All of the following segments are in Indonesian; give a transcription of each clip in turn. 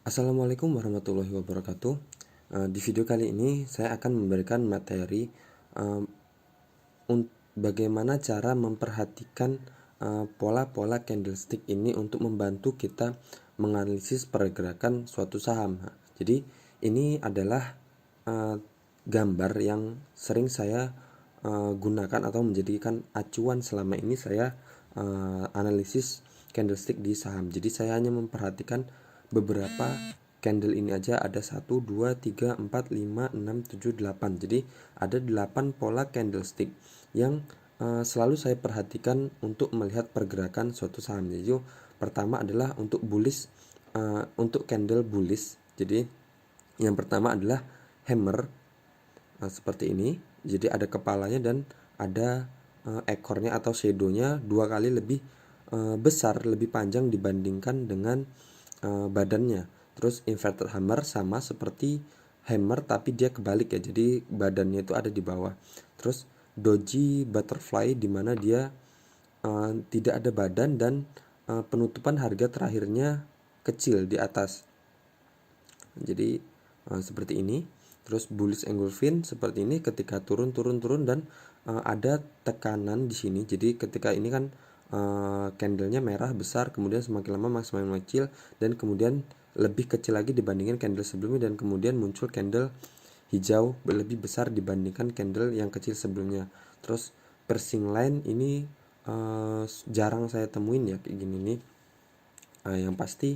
Assalamualaikum warahmatullahi wabarakatuh. Di video kali ini saya akan memberikan materi bagaimana cara memperhatikan pola-pola candlestick ini untuk membantu kita menganalisis pergerakan suatu saham. Jadi ini adalah gambar yang sering saya gunakan atau menjadikan acuan selama ini saya analisis candlestick di saham. Jadi saya hanya memperhatikan beberapa candle ini aja, ada 1, 2, 3, 4, 5, 6, 7, 8. Jadi ada 8 pola candlestick yang selalu saya perhatikan untuk melihat pergerakan suatu saham. Jadi pertama adalah untuk bullish, untuk candle bullish. Jadi yang pertama adalah hammer seperti ini. Jadi ada kepalanya dan ada ekornya atau shadownya 2 kali lebih besar, lebih panjang dibandingkan dengan badannya. Terus inverted hammer sama seperti hammer tapi dia kebalik ya, jadi badannya itu ada di bawah. Terus doji butterfly di mana dia tidak ada badan dan penutupan harga terakhirnya kecil di atas. Jadi seperti ini. Terus bullish engulfing seperti ini ketika turun dan ada tekanan di sini. Jadi ketika ini kan candlenya merah besar, kemudian semakin lama semakin kecil dan kemudian lebih kecil lagi dibandingkan candle sebelumnya, dan kemudian muncul candle hijau lebih besar dibandingkan candle yang kecil sebelumnya. Terus piercing line ini jarang saya temuin ya kayak gini nih. Yang pasti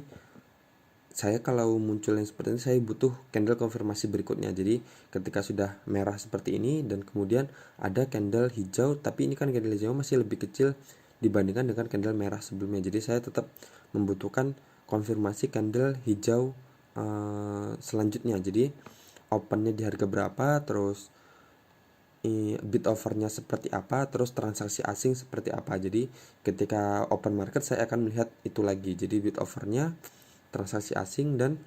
saya kalau muncul yang seperti ini saya butuh candle konfirmasi berikutnya. Jadi ketika sudah merah seperti ini dan kemudian ada candle hijau, tapi ini kan candle hijau masih lebih kecil dibandingkan dengan candle merah sebelumnya. Jadi saya tetap membutuhkan konfirmasi candle hijau selanjutnya. Jadi opennya di harga berapa, terus bid offernya seperti apa, terus transaksi asing seperti apa. Jadi ketika open market saya akan melihat itu lagi. Jadi bid offernya, transaksi asing, dan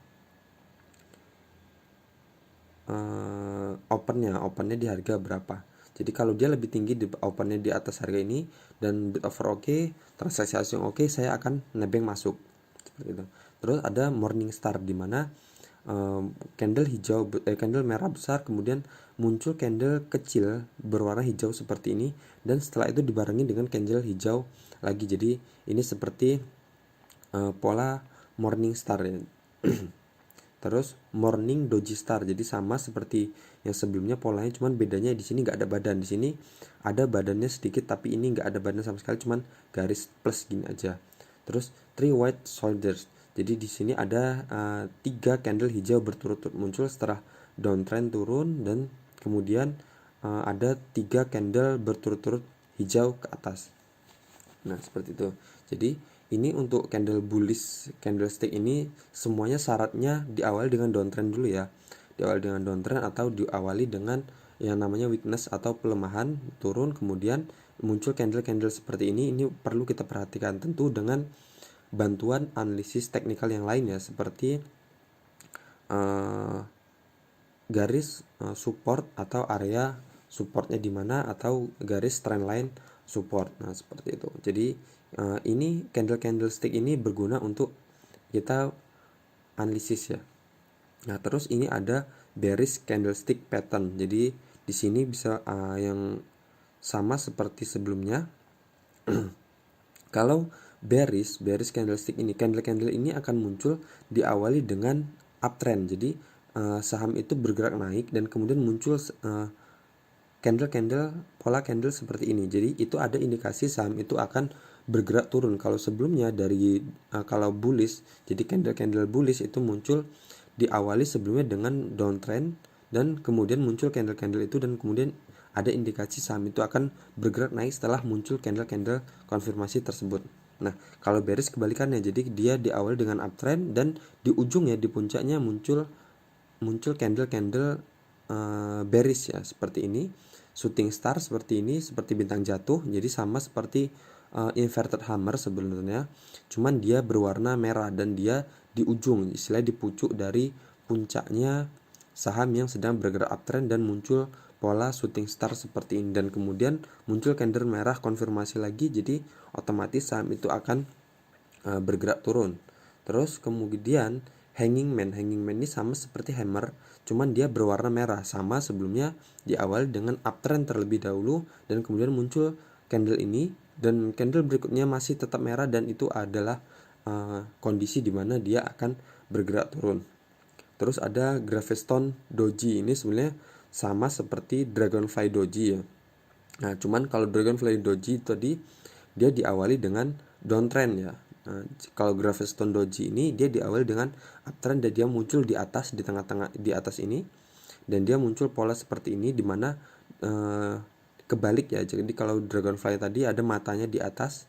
opennya di harga berapa. Jadi kalau dia lebih tinggi di opennya di atas harga ini dan bid offer oke, transaksi asing oke, saya akan nebeng masuk seperti itu. Terus ada morning star di mana candle merah besar, kemudian muncul candle kecil berwarna hijau seperti ini, dan setelah itu dibarengi dengan candle hijau lagi. Jadi ini seperti pola morning star ya. Terus morning doji star, jadi sama seperti yang sebelumnya polanya, cuman bedanya di sini nggak ada badan, di sini ada badannya sedikit, tapi ini nggak ada badan sama sekali, cuman garis plus gini aja. Terus three white soldiers, jadi di sini ada 3 candle hijau berturut-turut muncul setelah downtrend turun, dan kemudian ada 3 candle berturut-turut hijau ke atas. Nah seperti itu. Jadi ini untuk candle bullish candlestick ini semuanya syaratnya diawali dengan downtrend dulu ya. Diawali dengan downtrend atau diawali dengan yang namanya weakness atau pelemahan turun, kemudian muncul candle-candle seperti ini perlu kita perhatikan tentu dengan bantuan analisis teknikal yang lain ya, seperti garis support atau area supportnya di mana, atau garis trend line support. Nah seperti itu. Jadi ini candlestick ini berguna untuk kita analisis ya. Nah terus ini ada bearish candlestick pattern. Jadi di sini bisa yang sama seperti sebelumnya. Kalau bearish candlestick ini, candle ini akan muncul diawali dengan uptrend. Jadi saham itu bergerak naik dan kemudian muncul pola candle seperti ini. Jadi itu ada indikasi saham itu akan bergerak turun. Kalau sebelumnya kalau bullish, jadi candle bullish itu muncul diawali sebelumnya dengan downtrend dan kemudian muncul candle itu, dan kemudian ada indikasi saham itu akan bergerak naik setelah muncul candle konfirmasi tersebut. Nah kalau bearish kebalikannya, jadi dia diawali dengan uptrend dan di ujungnya, di puncaknya muncul candle bearish ya, seperti ini, shooting star seperti ini, seperti bintang jatuh. Jadi sama seperti inverted hammer sebenarnya, cuman dia berwarna merah dan dia di ujung, istilahnya di pucuk dari puncaknya saham yang sedang bergerak uptrend, dan muncul pola shooting star seperti ini, dan kemudian muncul candle merah konfirmasi lagi. Jadi otomatis saham itu akan bergerak turun. Terus kemudian Hanging Man. Hanging Man ini sama seperti hammer, cuman dia berwarna merah. Sama sebelumnya diawali dengan uptrend terlebih dahulu dan kemudian muncul candle ini, dan candle berikutnya masih tetap merah, dan itu adalah kondisi dimana dia akan bergerak turun. Terus ada Gravestone Doji. Ini sebenarnya sama seperti Dragonfly Doji ya. Nah, cuman kalau Dragonfly Doji tadi dia diawali dengan downtrend ya. Nah, kalau Gravestone Doji ini dia diawali dengan uptrend dan dia muncul di atas, di tengah-tengah di atas ini, dan dia muncul pola seperti ini di mana kebalik ya. Jadi kalau Dragonfly tadi ada matanya di atas.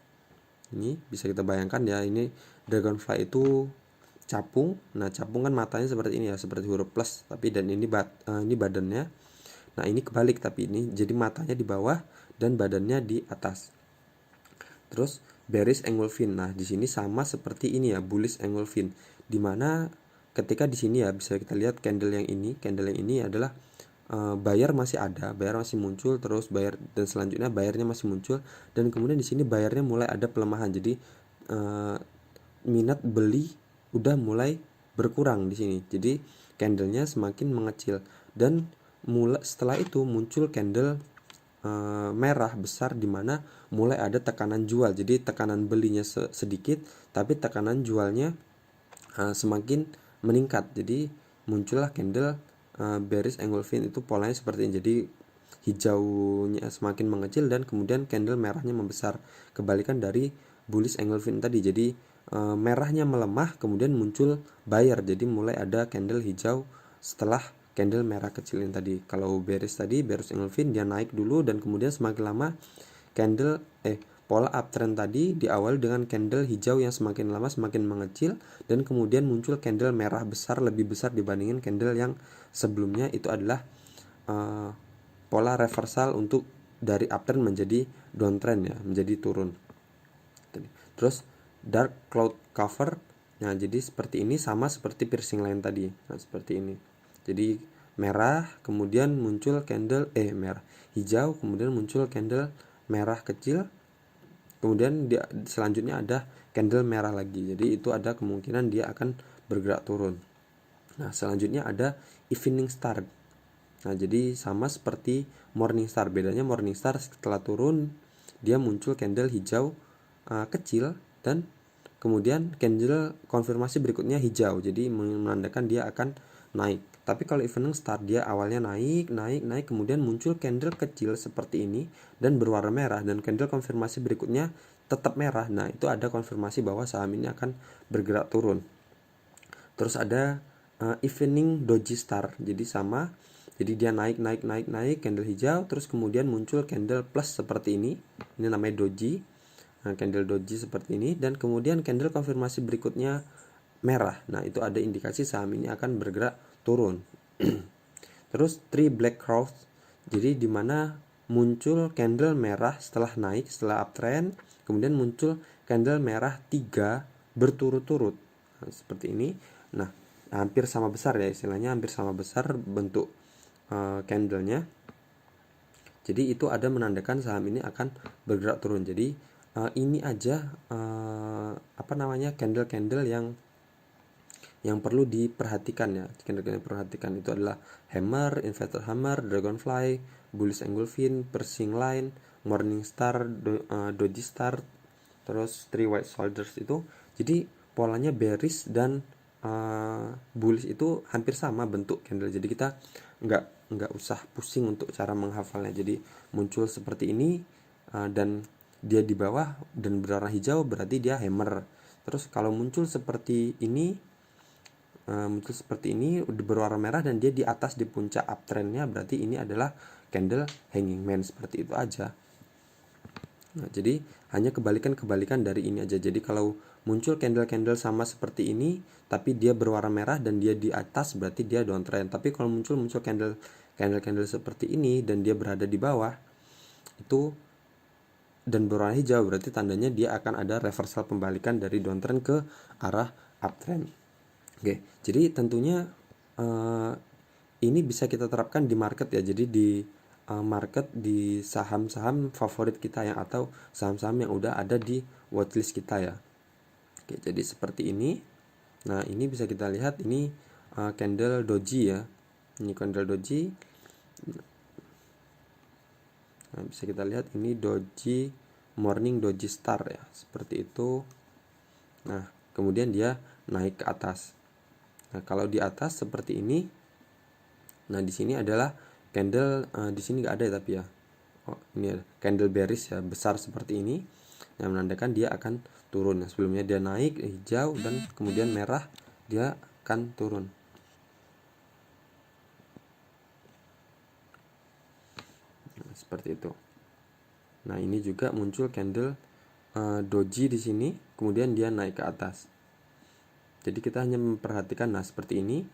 Ini bisa kita bayangkan ya, ini Dragonfly itu capung. Nah, capung kan matanya seperti ini ya, seperti huruf plus, tapi dan ini badannya. Nah, ini kebalik, tapi ini jadi matanya di bawah dan badannya di atas. Terus bearish engulfing. Nah, di sini sama seperti ini ya, bullish engulfing. Dimana ketika di sini ya bisa kita lihat candle yang ini adalah buyer masih ada, buyer masih muncul, terus buyer dan selanjutnya buyernya masih muncul, dan kemudian di sini buyernya mulai ada pelemahan. Jadi minat beli udah mulai berkurang di sini. Jadi candlenya semakin mengecil, dan setelah itu muncul candle merah besar di mana mulai ada tekanan jual. Jadi tekanan belinya sedikit, tapi tekanan jualnya semakin meningkat. Jadi muncullah candle bearish engulfing, itu polanya seperti ini. Jadi hijaunya semakin mengecil dan kemudian candle merahnya membesar, kebalikan dari bullish engulfing tadi. Jadi merahnya melemah, kemudian muncul buyer, jadi mulai ada candle hijau setelah candle merah kecil yang tadi. Kalau bearish tadi, bearish engulfing, dia naik dulu dan kemudian semakin lama candle pola uptrend tadi diawali dengan candle hijau yang semakin lama semakin mengecil, dan kemudian muncul candle merah besar, lebih besar dibandingin candle yang sebelumnya. Itu adalah pola reversal untuk dari uptrend menjadi downtrend ya, menjadi turun. Terus dark cloud cover. Nah, jadi seperti ini sama seperti piercing line tadi. Nah, seperti ini. Jadi merah, kemudian muncul candle merah hijau, kemudian muncul candle merah kecil, kemudian selanjutnya ada candle merah lagi. Jadi itu ada kemungkinan dia akan bergerak turun. Nah, selanjutnya ada evening star. Nah, jadi sama seperti morning star. Bedanya morning star setelah turun dia muncul candle hijau kecil, dan kemudian candle konfirmasi berikutnya hijau. Jadi menandakan dia akan naik. Tapi kalau evening star dia awalnya naik, kemudian muncul candle kecil seperti ini dan berwarna merah, dan candle konfirmasi berikutnya tetap merah. Nah, itu ada konfirmasi bahwa saham ini akan bergerak turun. Terus ada evening doji star. Jadi sama. Jadi dia naik candle hijau, terus kemudian muncul candle plus seperti ini. Ini namanya doji. Nah, candle doji seperti ini, dan kemudian candle konfirmasi berikutnya merah. Nah, itu ada indikasi saham ini akan bergerak turun. Terus three black crows. Jadi dimana muncul candle merah setelah naik, setelah uptrend, kemudian muncul candle merah 3 berturut-turut. Nah, seperti ini. Nah, hampir sama besar ya, istilahnya hampir sama besar bentuk candlenya. Jadi itu ada menandakan saham ini akan bergerak turun. Jadi ini aja candle-candle yang perlu diperhatikan ya. Candle-candle perhatikan itu adalah hammer, inverted hammer, dragonfly, bullish engulfing, piercing line, morning star, doji star, terus three white soldiers itu. Jadi polanya bearish dan bullish itu hampir sama bentuk candle. Jadi kita nggak usah pusing untuk cara menghafalnya. Jadi muncul seperti ini dan dia di bawah dan berwarna hijau berarti dia hammer. Terus kalau muncul seperti ini berwarna merah dan dia di atas di puncak uptrendnya, berarti ini adalah candle hanging man. Seperti itu aja. Nah, jadi hanya kebalikan dari ini aja. Jadi kalau muncul candle-candle sama seperti ini tapi dia berwarna merah dan dia di atas, berarti dia downtrend. Tapi kalau muncul candle seperti ini dan dia berada di bawah itu dan berwarna hijau, berarti tandanya dia akan ada reversal pembalikan dari downtrend ke arah uptrend. Oke, jadi tentunya ini bisa kita terapkan di market ya. Jadi di market, di saham-saham favorit kita yang atau saham-saham yang udah ada di watchlist kita ya. Oke, jadi seperti ini. Nah, ini bisa kita lihat ini candle doji ya. Ini candle doji. Nah, bisa kita lihat ini doji morning doji star ya, seperti itu. Nah, kemudian dia naik ke atas. Nah, kalau di atas seperti ini. Nah, di sini adalah candle di sini nggak ada ya, tapi ya. Oh, ini ada candle bearish ya, besar seperti ini. Yang menandakan dia akan turun. Nah, sebelumnya dia naik hijau dan kemudian merah, dia akan turun. Nah, seperti itu. Nah, ini juga muncul candle doji di sini, kemudian dia naik ke atas. Jadi kita hanya memperhatikan, nah seperti ini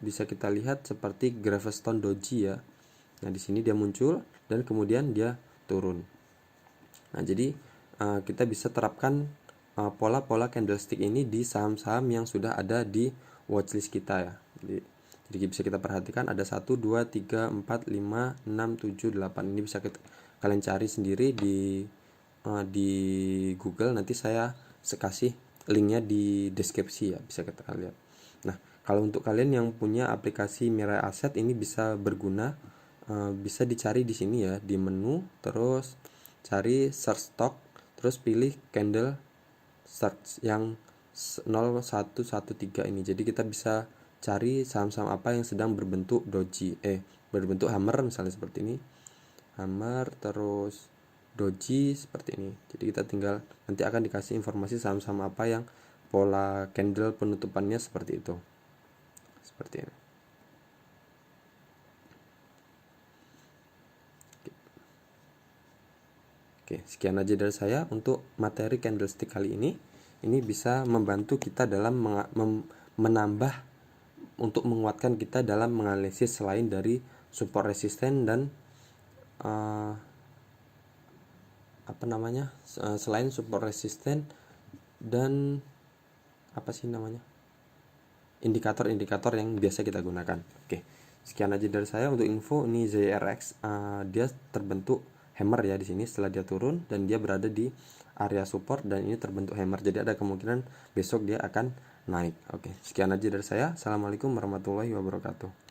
bisa kita lihat seperti gravestone doji ya. Nah, di sini dia muncul dan kemudian dia turun. Nah, jadi kita bisa terapkan pola-pola candlestick ini di saham-saham yang sudah ada di watchlist kita ya. Jadi bisa kita perhatikan ada 1, 2, 3, 4, 5, 6, 7, 8. Ini bisa kalian cari sendiri di Google. Nanti saya kasih linknya di deskripsi ya, bisa kita lihat. Nah, kalau untuk kalian yang punya aplikasi Mirai Asset ini bisa berguna. Bisa dicari di sini ya, di menu, terus cari search stock, terus pilih candle search yang 0113 ini. Jadi kita bisa cari saham-saham apa yang sedang berbentuk doji, berbentuk hammer misalnya seperti ini. Hammer terus doji seperti ini. Jadi kita tinggal nanti akan dikasih informasi saham-saham apa yang pola candle penutupannya seperti itu. Seperti ini. Oke, sekian aja dari saya untuk materi candlestick kali ini. Ini bisa membantu kita dalam menambah untuk menguatkan kita dalam menganalisis selain dari support resisten dan selain support resisten dan indikator-indikator yang biasa kita gunakan. Oke, sekian aja dari saya untuk info. Ini ZRX, dia terbentuk hammer ya di sini setelah dia turun dan dia berada di area support dan ini terbentuk hammer. Jadi ada kemungkinan besok dia akan naik. Oke, sekian aja dari saya. Assalamualaikum warahmatullahi wabarakatuh.